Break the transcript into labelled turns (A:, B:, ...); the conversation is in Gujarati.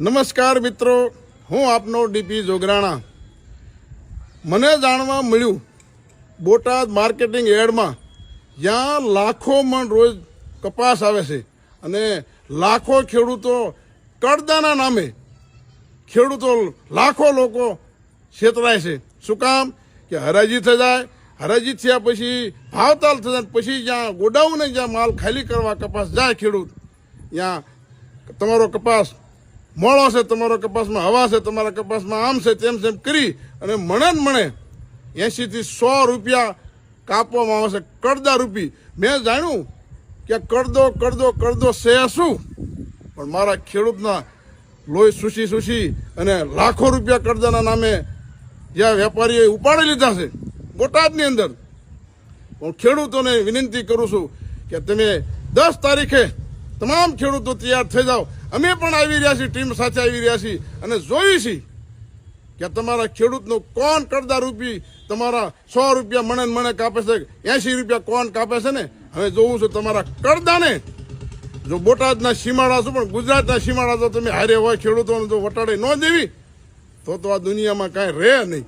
A: નમસ્કાર મિત્રો, હું આપનો ડીપી જોગરાણા. મને જાણવા મળ્યું બોટાદ માર્કેટિંગ યાર્ડમાં જ્યાં લાખો મણ રોજ કપાસ આવે છે અને લાખો ખેડૂતો કડદાના નામે ખેડૂતો લાખો લોકો છેતરાય છે. શું કામ કે હરાજી થઈ જાય, હરાજી થયા પછી ભાવતાલ થઈ જાય, પછી જ્યાં ગોડાઉને જ્યાં માલ ખાલી કરવા કપાસ જાય ખેડૂત, ત્યાં તમારો કપાસ મોળો છે, તમારો કપાસમાં હવા છે, તમારા કપાસમાં આમ છે, તેમ કરી અને મણે 80 થી 100 રૂપિયા કાપવામાં આવે છે, કડદા રૂપી. મેં જાણ્યું કે કડદો છે શું, પણ મારા ખેડૂતના લોહી સૂસી અને લાખો રૂપિયા કડદાના નામે જ્યાં વેપારીઓએ ઉપાડી લીધા છે બોટાદની અંદર. હું ખેડૂતોને વિનંતી કરું છું કે તમે 10 તારીખે તમામ ખેડૂતો તૈયાર થઈ જાઓ. અમે પણ આવી રહ્યા છીએ, ટીમ સાથે આવી રહ્યા છીએ અને જોઈએ છીએ કે તમારા ખેડૂતનો કોણ કડદા રૂપી તમારા 100 રૂપિયા મણે કાપે છે, 80 રૂપિયા કોણ કાપે છે ને. હવે જોવું છું તમારા કડદાને. જો બોટાદના સીમાડા છો પણ ગુજરાતના સીમાડા તો તમે હારે હોય ખેડૂતોને જો વટાડે ન દેવી તો આ દુનિયામાં કાંઈ રહે નહીં.